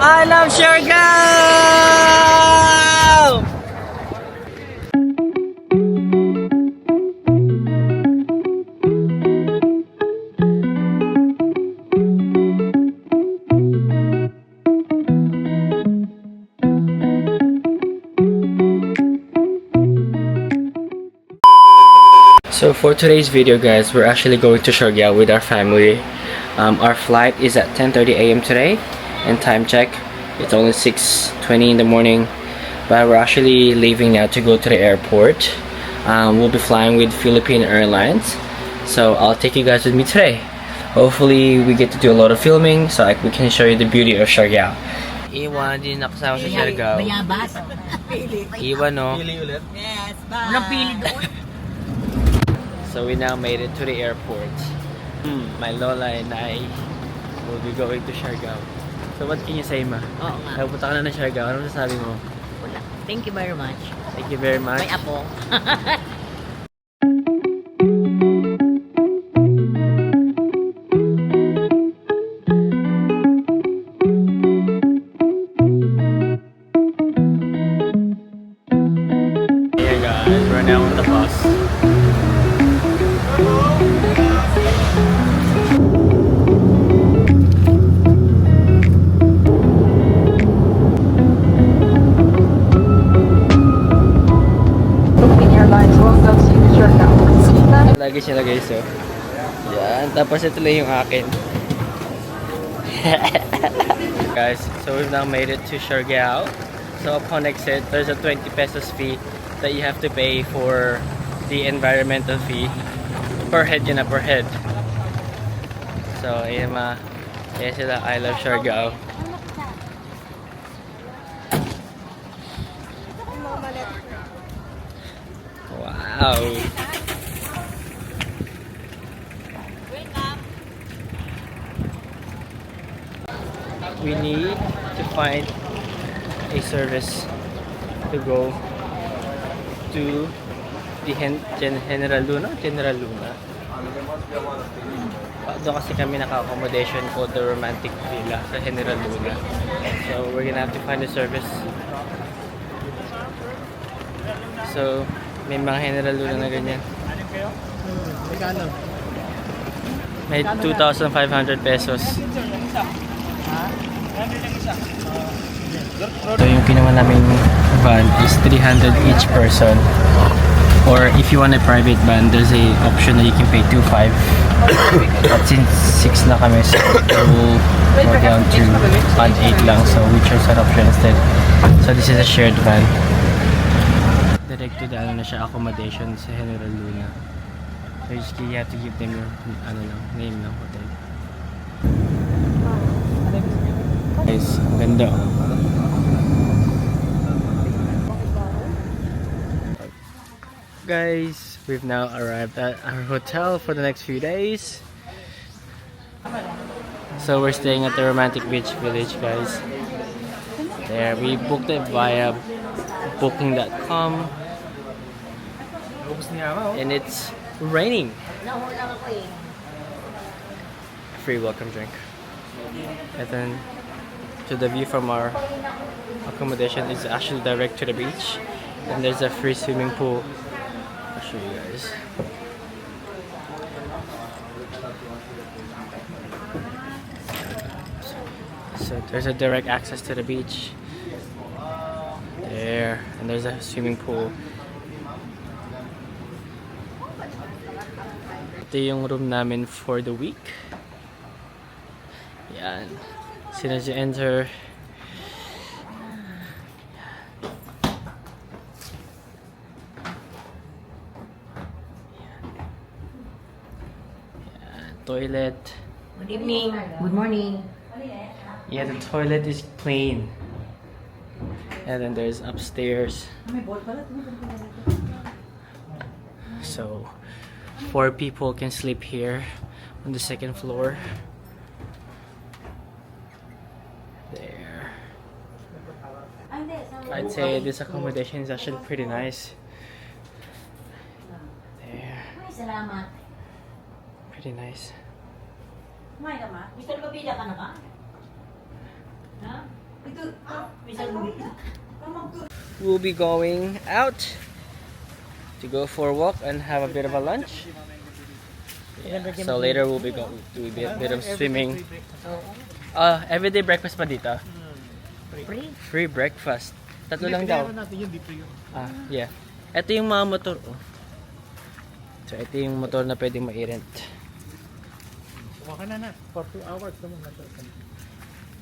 I love Siargao! So for today's video guys, we're actually going to Siargao with our family. Our flight is at 10:30 a.m. today, and time check, it's only 6:20 in the morning, but we're actually leaving now to go to the airport. We'll be flying with Philippine Airlines, so I'll take you guys with me today. Hopefully we get to do a lot of filming so we can show you the beauty of Siargao. Iwan din nakasama sa Siargao. Bayabas. Iwan no. Yes, bye. Walang pili doon. So we now made it to the airport. My lola and I will be going to Siargao. So what can you say, ma? Oo nga. Nagpunta ka na ng Siargao. Ano masasabi mo? Wala. Thank you very much. Thank you very much. May apo. Hey guys, we're now on the bus. Luggage nila guys, so yan, tapos ito lang yung akin. Guys, so we've now made it to Siargao. So upon exit, there's a 20 pesos fee that you have to pay for the environmental fee. Per head yun na, per head. So ayan ayan sila, I love Siargao. Wow! We need to find a service to go to the General Luna. Doon kasi kami naka-accommodation called the Romantic Villa sa General Luna. So we're gonna have to find a service. So may mga General Luna na ganyan. May 2,500 pesos. So yung kinuha namin van is 300 each person, or if you want a private van, there's a option that you can pay 2,500. But since 6 na kami, so we'll go down to 1,800 lang, so we chose that option instead. So this is a shared van. Direct to the na siya, accommodation sa General Luna. So you have to give them your name ng hotel. Guys, ang ganda. Guys, we've now arrived at our hotel for the next few days. So we're staying at the Romantic Beach Village, guys. There, we booked it via booking.com. And it's raining. Free welcome drink. And then to the view from our accommodation is actually direct to the beach, and there's a free swimming pool. I'll show you guys. So there's a direct access to the beach there, and there's a swimming pool. Ito yung room namin for the week. Yan. As soon as you enter, toilet. Good evening. Good morning. Yeah, the toilet is clean. And then there's upstairs. So 4 people can sleep here on the 2nd floor. There. I'd say this accommodation is actually pretty nice. There. Salamat. Pretty nice. Kumain ka ma? Mr. Papila ka na ba? Ha? We'll be going out to go for a walk and have a bit of a lunch. Yeah. So later we'll be going to do a bit of swimming. Everyday breakfast pa dito? Free breakfast. Tatlo lang daw. Yeah. Ito yung mga motor. Oh. So ito yung motor na pwedeng ma-rent. For 2 hours naman.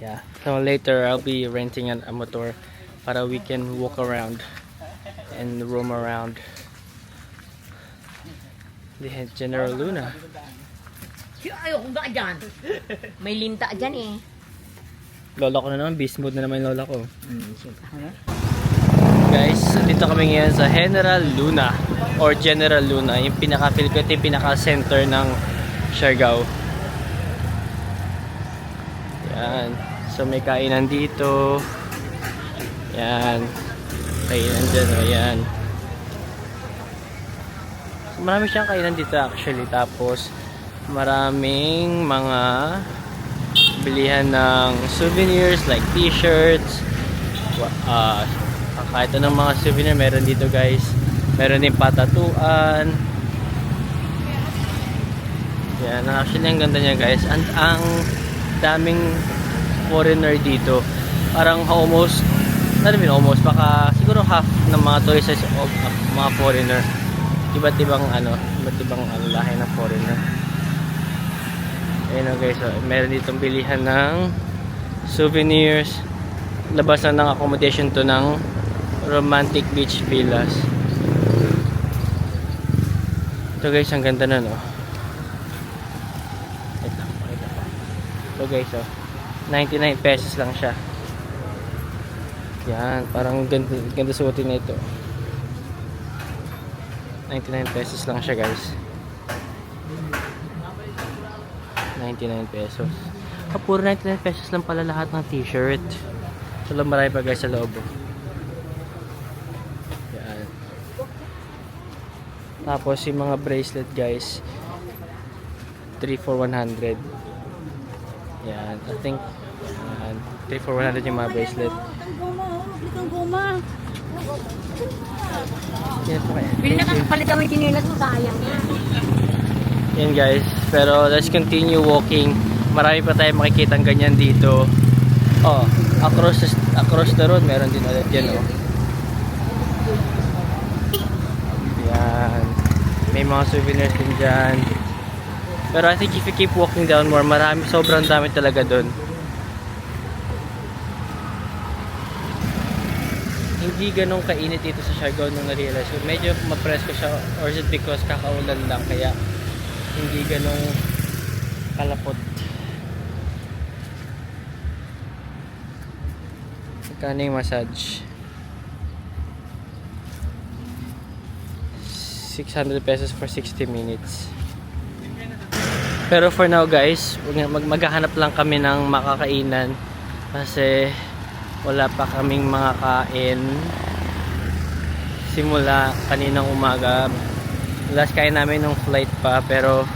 Yeah. So later I'll be renting a motor para we can walk around and roam around the General Luna. Ayoko ba dyan? May linta dyan eh. Lola ko na naman, beast mode na naman yung lola ko. Guys, dito kami ngayon sa General Luna or General Luna, yung pinaka-feel ko, yung pinaka-center ng Siargao. Yan. So may kainan dito. Yan. Kainan dyan. Ayan. So, marami siyang kainan dito actually. Tapos maraming mga bilihan ng souvenirs like t-shirts. Kahit anong mga souvenir meron dito guys. Meron din patatuan. Yan. Actually ang ganda niya guys. Ang daming foreigner dito. Parang almost baka siguro half ng mga tourists of mga foreigner. Iba't ibang lahi ng foreigner. Ayun guys, so, meron ditong bilihan ng souvenirs. Labas na ng accommodation to ng Romantic Beach Villas. Ito guys, ang ganda na no. Ito guys, oh, 99 pesos lang siya. Yan, parang ganda suotin na ito. 99 pesos lang siya guys. 99 pesos. Puro 99 pesos lang pala lahat ng t-shirt. So lang marami pa guys sa loob. Yan. Tapos yung mga bracelet guys, 3 for 100. Yan, I think 3 for 100 yung mga bracelet. Pili na kakapalit kami chinilas mo, sayang yan. Yan guys, pero let's continue walking. Marami pa tayong makikita ng ganyan dito. Oh, across the road meron din ulit yan oh. Yan. May mga souvenirs din dyan. Pero I think if you keep walking down more, sobrang dami talaga dun. Hindi ganun kainit dito sa Siargao nung na-realize ko. Medyo ma-presko siya, or is it because kakaulan lang kaya hindi ganun kalapot. Magkano yung massage? 600 pesos for 60 minutes. Pero for now guys, maghahanap lang kami ng makakainan kasi wala pa kaming makakain simula kaninang umaga. Last kain namin nung flight pa, pero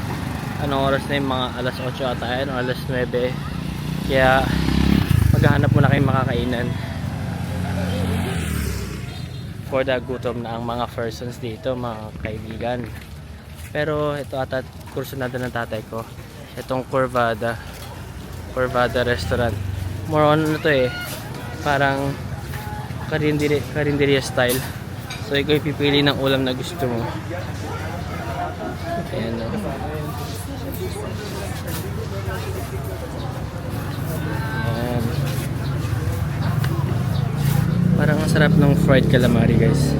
anong oras na yung mga alas 8 ata yan o alas 9, kaya maghahanap muna kayong makakainan for the gutom na ang mga persons dito, mga kaibigan. Pero ito ata kurso na ng tatay ko, itong Corvada restaurant. More on ano to eh, parang karinderya style. So ikaw ipipili ng ulam na gusto mo. Ayan o. Ayan. Parang ang sarap ng fried calamari guys.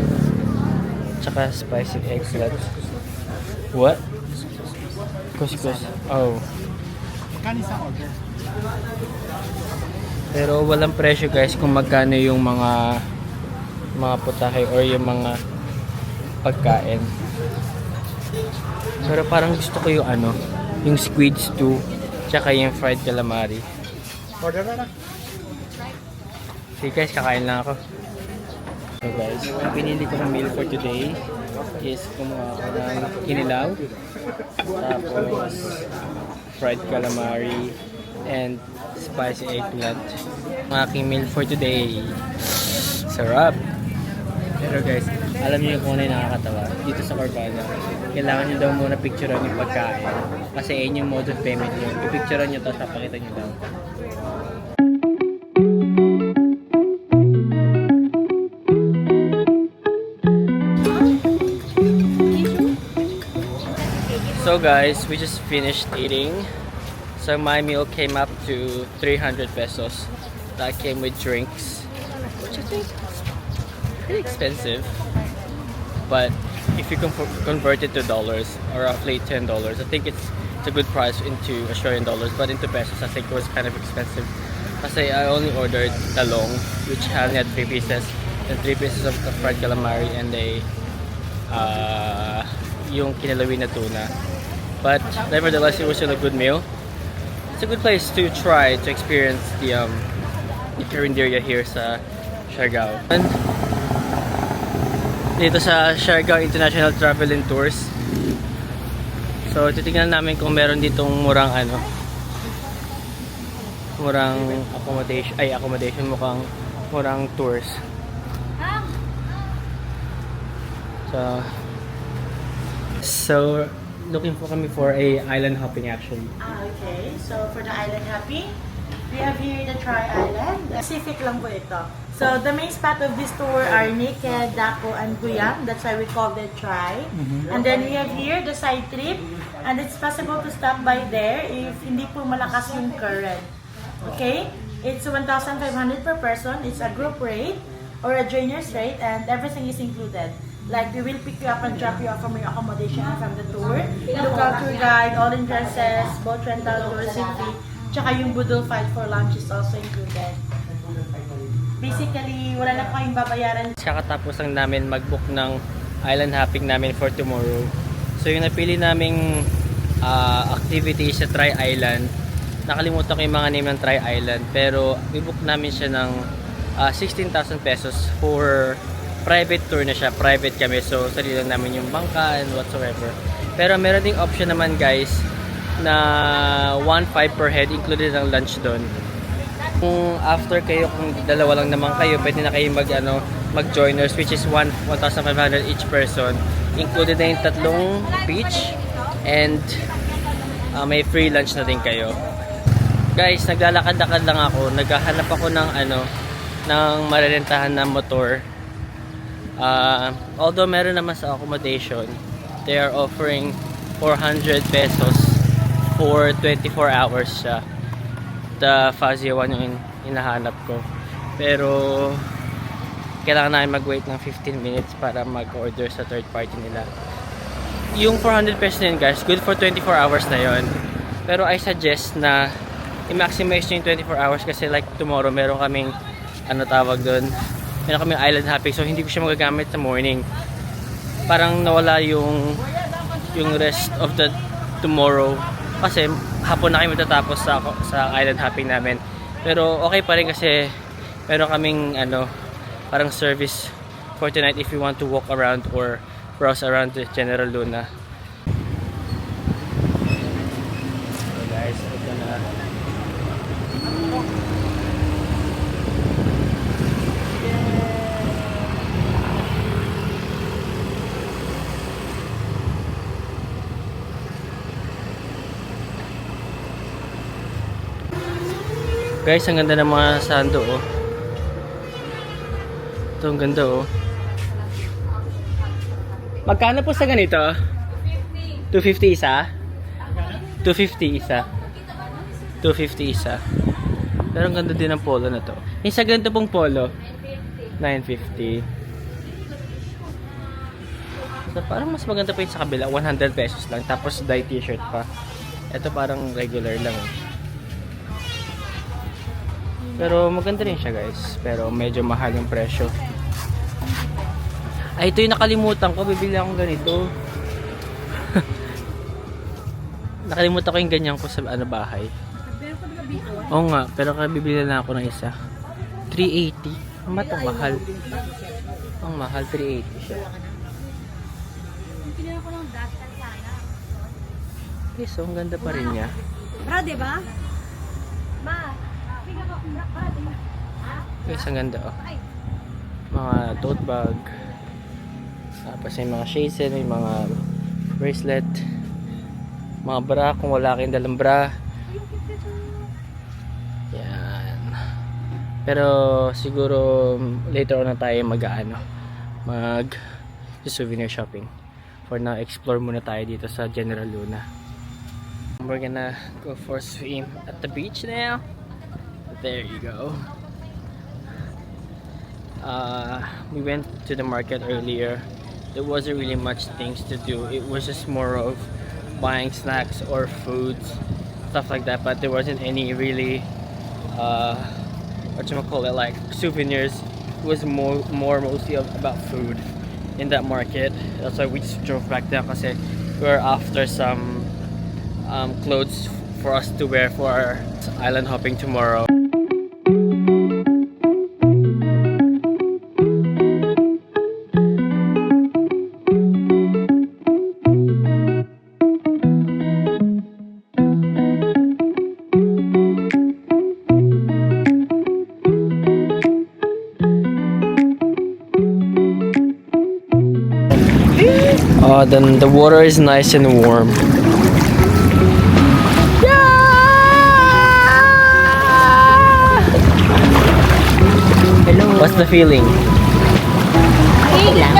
Tsaka spicy eggplant. What? Couscous. Oh. Pero walang presyo guys kung magkano yung mga putahe or yung mga pagkain. Pero parang gusto ko yung yung squid stew tsaka yung fried calamari. Order na. Okay guys, kakain lang ako. So guys, ang pinili ko ng meal for today is kumuha ako ng kinilaw, tapos fried calamari and spicy eggplant. Ang aking meal for today. Sarap! Pero guys, alam niyo kung ano yung nakakatawa? Dito sa Corbana, kailangan niyo daw muna picturean yung pagkain. Kasi yun yung mode of payment niyo. Ipicturean niyo tapos papakita niyo daw. So guys, we just finished eating. So my meal came up to 300 pesos. That came with drinks, which I think is pretty expensive. But if you convert it to dollars, or roughly $10, I think it's a good price into Australian dollars. But into pesos, I think it was kind of expensive. Kasi I only ordered talong, which only had 3 pieces, and 3 pieces of fried calamari, and yung kinalawin na tuna. But nevertheless, it was still a good meal. It's a good place to try to experience the Carinderia here sa Siargao. And dito sa Siargao International Travel and Tours. So titingnan namin kung meron ditong murang accommodation, mukhang murang tours. So looking for kami for a island hopping actually. Okay, so for the island hopping, we have here the Tri Island. Pacific lang po ito. So the main spot of this tour are Naked, Daco, and Guyam. That's why we call it Tri. And then we have here the side trip, and it's possible to stop by there if hindi po malakas yung current. Okay, it's 1,500 per person. It's a group rate or a joiner's rate, and everything is included. Like, we will pick you up and drop you off from your accommodation and from the tour. Local tour guide, all in dresses, boat rental, tourism fee, tsaka yung budol fight for lunch is also included. Basically, wala na kayong babayaran. Kakatapos lang namin mag-book ng island hopping namin for tomorrow. So yung napili naming activity sa Tri Island, nakalimutan ko yung mga name ng Tri Island, pero i-book namin siya ng 16,000 pesos for private tour na siya. Private kami, so sarili lang namin yung bangka and whatsoever. Pero meron ding option naman guys na 1,500 per head, included ang lunch doon. Kung after kayo, kung dalawa lang naman kayo, pwede na kayo mag-joiners, which is 1,500 each person. Included na yung 3 beach and may free lunch na din kayo. Guys, naglalakad-lakad lang ako. Naghahanap ako ng ng marerentahan na motor. Although meron naman sa accommodation, they are offering 400 pesos for 24 hours siya. The Fazia one yung hinahanap ko. Pero kailangan namin mag-wait ng 15 minutes para mag-order sa third party nila. Yung 400 pesos din guys, good for 24 hours na yon. Pero I suggest na i-maximize nyo yung 24 hours kasi like tomorrow meron kaming meron kaming island hopping, so hindi ko siya magagamit sa morning. Parang nawala yung rest of the tomorrow kasi hapon na kayo matatapos sa island hopping namin. Pero okay pa rin kasi meron kaming parang service for tonight if you want to walk around or browse around the General Luna. So guys, ito na. Guys, ang ganda ng mga sando oh. Ito ang ganda oh. Magkano po sa ganito? 250 isa? 250 isa. 250 isa. Pero ang ganda din ng polo na to. Yung sa ganito pong polo, 950. So parang mas maganda pa yung sa kabila, 100 pesos lang. Tapos dye t-shirt pa. Ito parang regular lang oh. Pero maganda rin siya guys. Pero medyo mahal yung presyo. Ay, ito yung nakalimutan ko. Bibili akong ganito. Nakalimutan ko yung ganyan ko sa bahay. Oo nga. Pero bibili na ako ng isa. 380. Ang matang mahal. Ang mahal. 380 siya. Pinili ko ng dastan sana. Okay, so ang ganda pa rin niya. Bro, diba? Ma, tingnan ko. Guys, ang ganda oh. Mga tote bag. Tapos may mga shazen, may mga bracelet. Mga bra kung wala kayong dalang bra. Yan. Pero siguro later on na tayo mag souvenir shopping. For now, explore muna tayo dito sa General Luna. We're gonna go for a swim at the beach now. There you go. We went to the market earlier. There wasn't really much things to do. It was just more of buying snacks or foods, stuff like that. But there wasn't any really, like souvenirs. It was mostly about food in that market. That's why we just drove back there because we're after some clothes for us to wear for our island hopping tomorrow. Then the water is nice and warm. Hello. What's the feeling? Okay lang.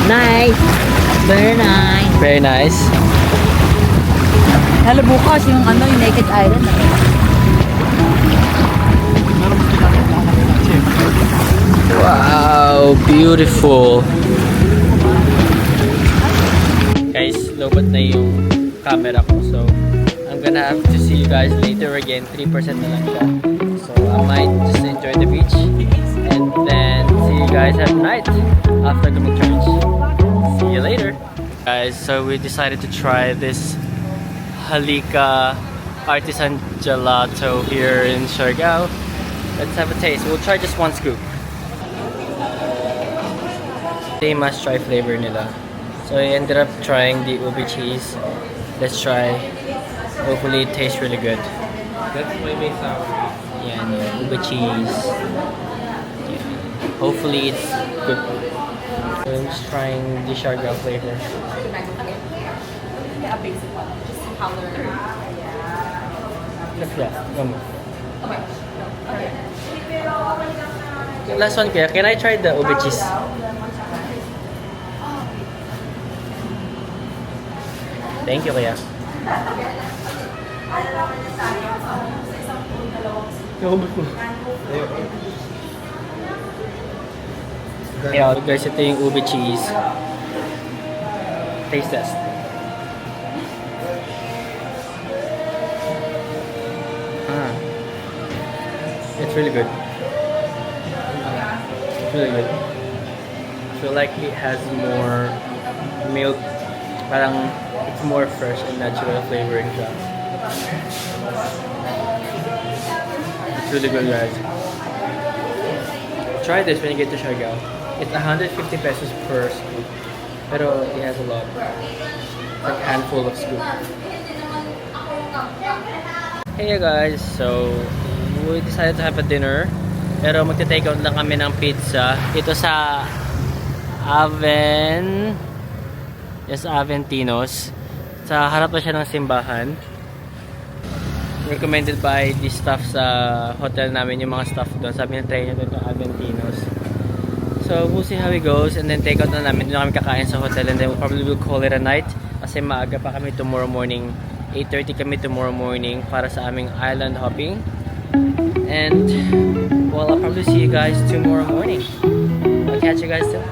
Nice. Very nice. Very nice. Lalo bukas yung yung Naked Island. Wow, beautiful. Guys, lobat na yung camera ko. So, I'm gonna have to see you guys later again. 3% na lang siya. So, I might just enjoy the beach. And then, see you guys at night after the church. See you later. Guys, so we decided to try this Halika Artisan Gelato here in Siargao. Let's have a taste. We'll try just one scoop. They must try flavor nila. So I ended up trying the ubi cheese. Let's try. Hopefully it tastes really good. That's maybe sour. Yeah, ubi cheese. Yeah. Hopefully it's good. So I'm just trying the Siargao flavor. A basic one, just powder. Yeah, one more. Okay. Okay. Last one, Kuya. Can I try the ubi cheese? Thank you, Kuya. Yeah, guys, ito yung ubi cheese. Taste test. It's really good. It's really good. I feel like it has more milk. Parang it's more fresh and natural flavoring siya. It's really good, guys. Try this when you get to Siargao. It's 150 pesos per scoop. Pero it has a lot. It's like a handful of scoop. Hey guys, so we decided to have a dinner. Pero magte-take out lang kami ng pizza. Ito sa Aventinos. Sa harap na siya ng simbahan. Recommended by the staff sa hotel namin, yung mga staff doon. Sabi na try nyo doon yung Aventinos. So we'll see how it goes, and then take out na namin. Doon na kami kakain sa hotel, and then we'll probably call it a night. Kasi maaga pa kami tomorrow morning. 8:30 kami tomorrow morning para sa aming island hopping. And well, I'll probably see you guys tomorrow morning. I'll catch you guys then.